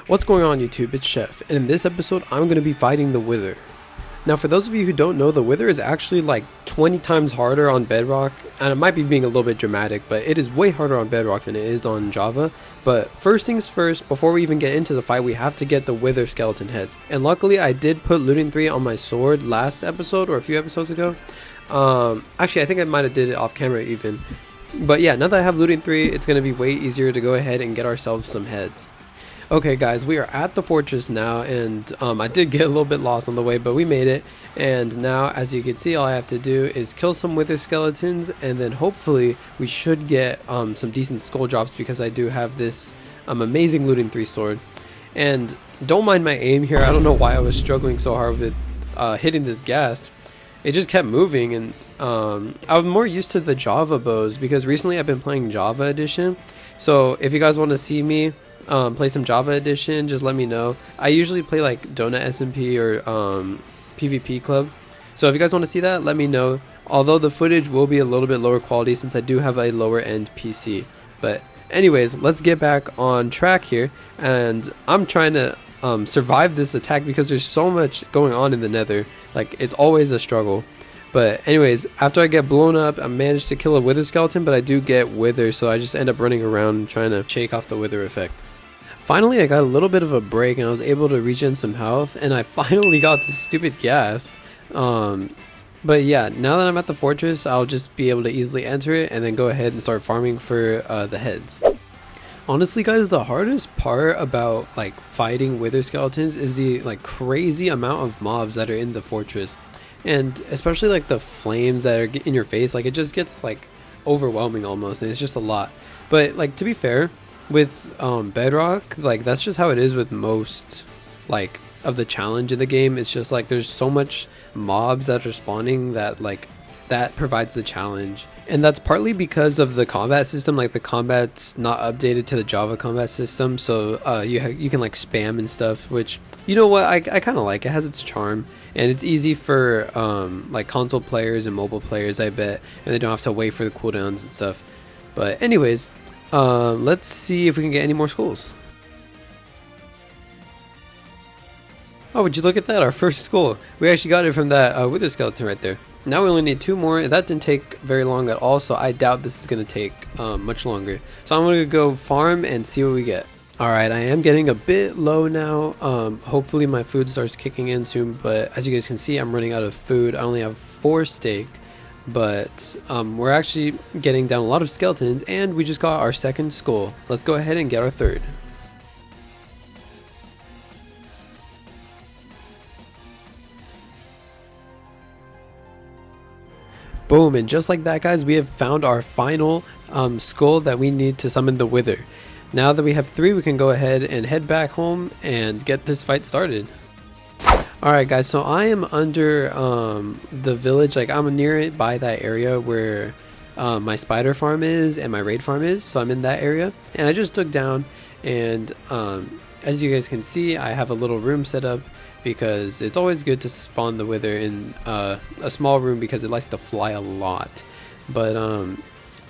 What's going on YouTube, it's Chef, and in this episode I'm going to be fighting the Wither. Now for those of you who don't know, the Wither is actually like 20 times harder on Bedrock, and it might be being a little bit dramatic, but it is way harder on Bedrock than it is on Java. But first things first, before we even get into the fight, we have to get the Wither skeleton heads. And luckily I did put looting 3 on my sword last episode, or a few episodes ago. Actually I think I might have did it off camera even. But yeah, now that I have looting 3, it's going to be way easier to go ahead and get ourselves some heads. Okay guys, we are at the fortress now, and I did get a little bit lost on the way, but we made it. And now, as you can see, all I have to do is kill some wither skeletons, and then hopefully we should get some decent skull drops, because I do have this amazing looting 3 sword. And don't mind my aim here, I don't know why I was struggling so hard with hitting this ghast. It just kept moving, and I was more used to the Java bows, because recently I've been playing Java Edition. So if you guys want to see me play some Java Edition, just let me know. I usually play like Donut SMP or PvP Club, so if you guys want to see that, let me know. Although the footage will be a little bit lower quality since I do have a lower end PC. But anyways, let's get back on track here, and I'm trying to survive this attack because there's so much going on in the nether. Like, it's always a struggle. But anyways, after I get blown up, I managed to kill a wither skeleton, but I do get wither, so I just end up running around trying to shake off the wither effect. Finally, I got a little bit of a break and I was able to regen some health, and I finally got this stupid ghast. But yeah, now that I'm at the fortress, I'll just be able to easily enter it and then go ahead and start farming for the heads. Honestly guys, the hardest part about like fighting wither skeletons is the like crazy amount of mobs that are in the fortress. And especially like the flames that are in your face, like it just gets like overwhelming almost, and it's just a lot. But like, to be fair, with Bedrock, like that's just how it is with most like of the challenge in the game. It's just like there's so much mobs that are spawning that like that provides the challenge. And that's partly because of the combat system. Like the combat's not updated to the Java combat system, so you can like spam and stuff, which, you know what, I kind of like. It has its charm, and it's easy for like console players and mobile players, I bet, and they don't have to wait for the cooldowns and stuff. But anyways, let's see if we can get any more skulls. Oh, would you look at that, our first skull. We actually got it from that wither skeleton right there. Now we only need 2 more. That didn't take very long at all, so I doubt this is going to take much longer. So I'm going to go farm and see what we get. Alright, I am getting a bit low now. Hopefully my food starts kicking in soon, but as you guys can see, I'm running out of food. I only have 4 steak, but we're actually getting down a lot of skeletons, and we just got our 2nd skull. Let's go ahead and get our 3rd. Boom, and just like that guys, we have found our final skull that we need to summon the Wither. Now that we have 3, we can go ahead and head back home and get this fight started. Alright guys, so I am under the village. Like, I'm near it by that area where my spider farm is and my raid farm is, so I'm in that area. And I just dug down, and as you guys can see, I have a little room set up, because it's always good to spawn the wither in a small room because it likes to fly a lot. But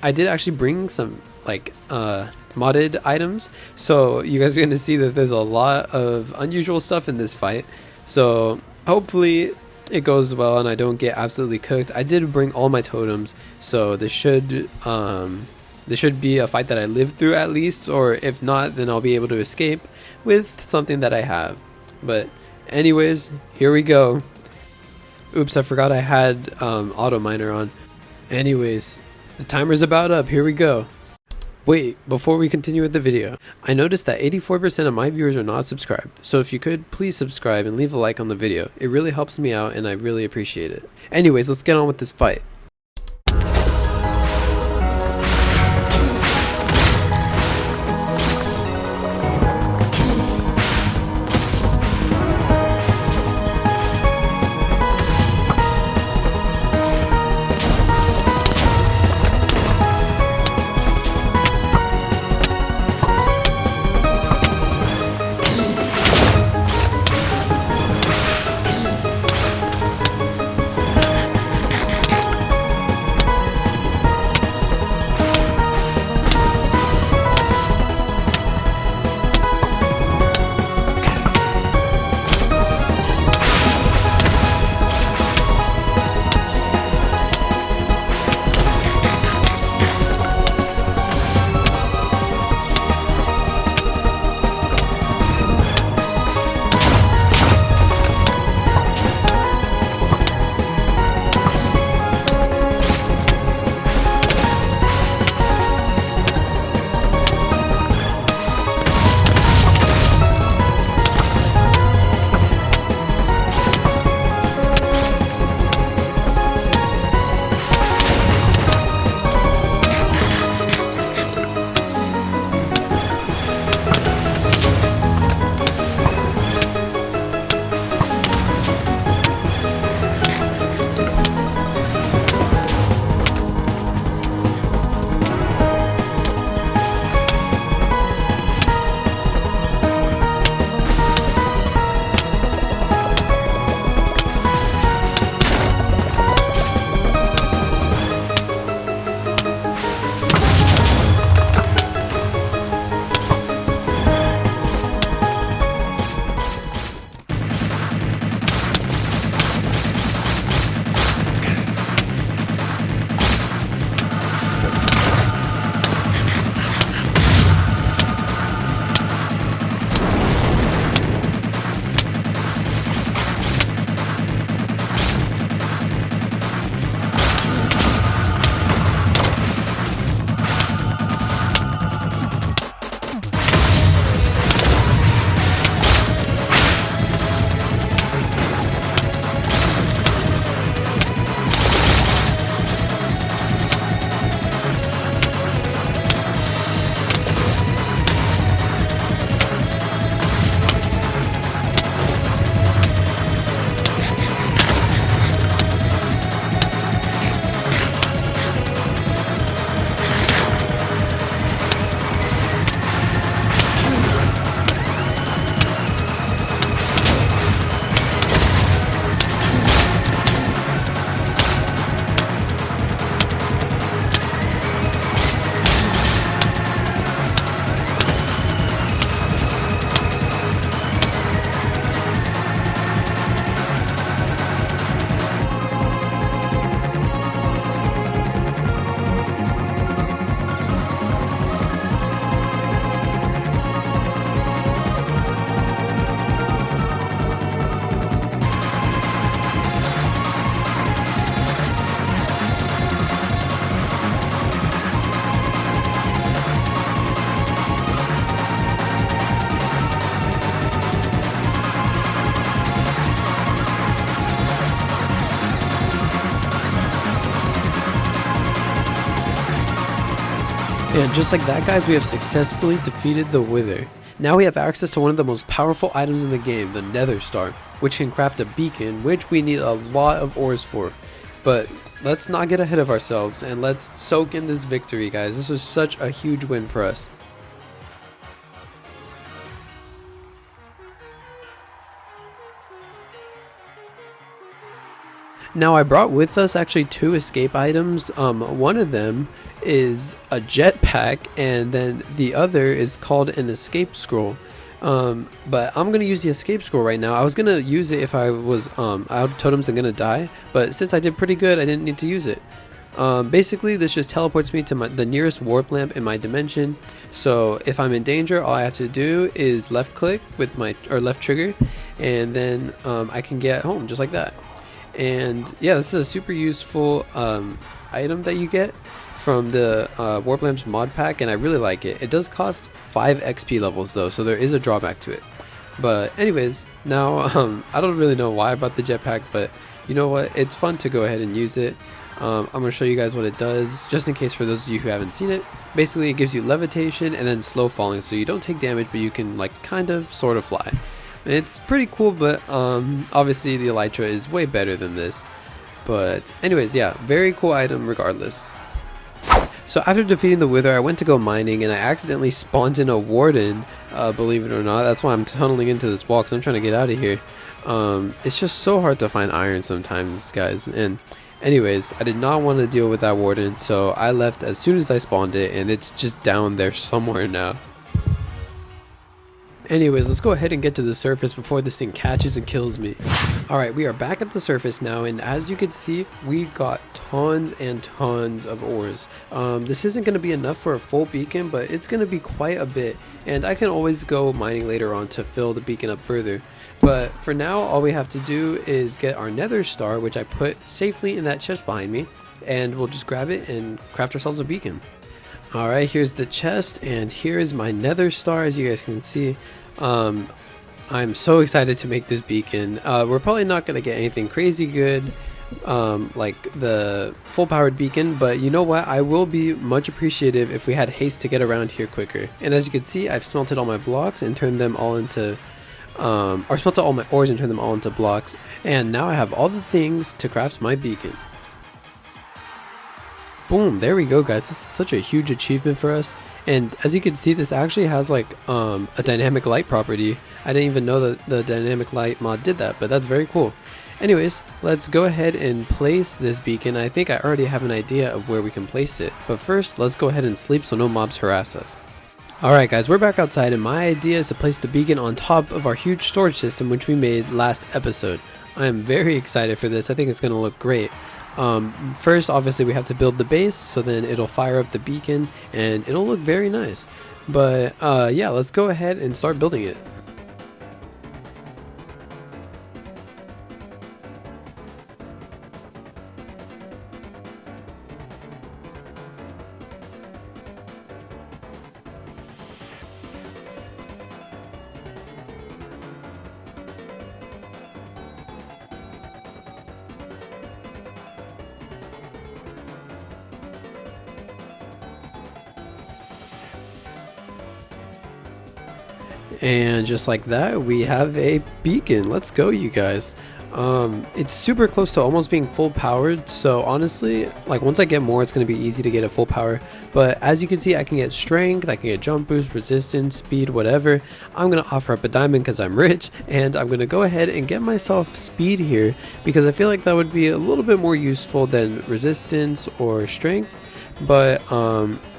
I did actually bring some like modded items, so you guys are going to see that there's a lot of unusual stuff in this fight. So hopefully it goes well and I don't get absolutely cooked. I did bring all my totems, so this should be a fight that I live through at least, or if not, then I'll be able to escape with something that I have. But anyways, here we go. Oops, I forgot I had auto miner on. Anyways, the timer's about up. Here we go. Wait, before we continue with the video, I noticed that 84% of my viewers are not subscribed, so if you could, please subscribe and leave a like on the video. It really helps me out and I really appreciate it. Anyways, let's get on with this fight. And just like that, guys, we have successfully defeated the Wither. Now we have access to one of the most powerful items in the game, the Nether Star, which can craft a beacon, which we need a lot of ores for. But let's not get ahead of ourselves and let's soak in this victory, guys. This was such a huge win for us. Now I brought with us actually 2 escape items. One of them is a jetpack, and then the other is called an escape scroll. But I'm gonna use the escape scroll right now. I was gonna use it if I was out of totems and gonna die, but since I did pretty good, I didn't need to use it. Basically this just teleports me to the nearest warp lamp in my dimension. So if I'm in danger, all I have to do is left click with my left trigger, and then I can get home just like that. And yeah, this is a super useful item that you get from the Warp Lamps mod pack, and I really like it. It does cost 5 XP levels though, so there is a drawback to it. But anyways, now I don't really know why I bought the jetpack, but you know what? It's fun to go ahead and use it. I'm going to show you guys what it does, just in case for those of you who haven't seen it. Basically, it gives you levitation and then slow falling, so you don't take damage, but you can like kind of sort of fly. It's pretty cool, but obviously the Elytra is way better than this. But anyways, yeah, very cool item regardless. So after defeating the Wither, I went to go mining and I accidentally spawned in a warden, believe it or not. That's why I'm tunneling into this wall, because I'm trying to get out of here. It's just so hard to find iron sometimes, guys. And anyways, I did not want to deal with that warden, so I left as soon as I spawned it, and it's just down there somewhere now. Anyways, let's go ahead and get to the surface before this thing catches and kills me. Alright, we are back at the surface now, and as you can see, we got tons and tons of ores. This isn't going to be enough for a full beacon, but it's going to be quite a bit, and I can always go mining later on to fill the beacon up further. But for now, all we have to do is get our Nether Star, which I put safely in that chest behind me, and we'll just grab it and craft ourselves a beacon. Alright, here's the chest, and here is my Nether Star, as you guys can see. I'm so excited to make this beacon. We're probably not going to get anything crazy good like the full powered beacon, but you know what, I will be much appreciative if we had haste to get around here quicker. And as you can see, I've smelted all my blocks and turned them all into or smelted all my ores and turned them all into blocks, and now I have all the things to craft my beacon. Boom, there we go, guys. This is such a huge achievement for us. And as you can see, this actually has like a dynamic light property. I didn't even know that the dynamic light mod did that, but that's very cool. Anyways, let's go ahead and place this beacon. I think I already have an idea of where we can place it, but first let's go ahead and sleep so no mobs harass us. Alright guys, we're back outside, and my idea is to place the beacon on top of our huge storage system which we made last episode. I am very excited for this. I think it's going to look great. First, obviously we have to build the base, so then it'll fire up the beacon and it'll look very nice. But yeah, let's go ahead and start building it. And just like that, we have a beacon. Let's go, you guys. It's super close to almost being full powered, so honestly, like once I get more, it's going to be easy to get a full power. But as you can see, I can get strength, I can get jump boost, resistance, speed, whatever. I'm going to offer up a diamond because I'm rich, and I'm going to go ahead and get myself speed here because I feel like that would be a little bit more useful than resistance or strength. But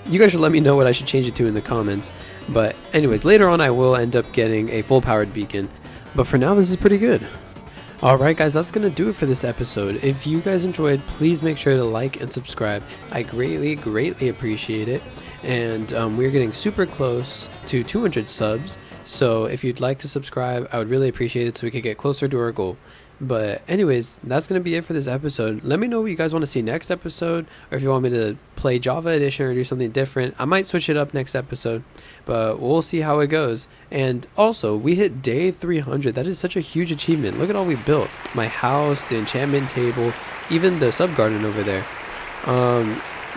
you guys should let me know what I should change it to in the comments. But anyways, later on I will end up getting a full powered beacon, but for now this is pretty good. Alright guys, that's gonna do it for this episode. If you guys enjoyed, please make sure to like and subscribe. I greatly appreciate it. And we're getting super close to 200 subs, so if you'd like to subscribe, I would really appreciate it so we could get closer to our goal. But anyways, that's going to be it for this episode. Let me know what you guys want to see next episode, or if you want me to play Java Edition or do something different. I might switch it up next episode, but we'll see how it goes. And also, we hit day 300. That is such a huge achievement. Look at all we built. My house, the enchantment table, even the sub garden over there.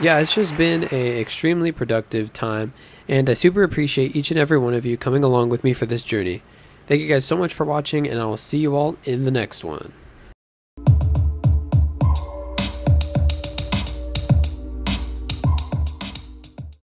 Yeah, it's just been a extremely productive time, and I super appreciate each and every one of you coming along with me for this journey. Thank you guys so much for watching, and I will see you all in the next one.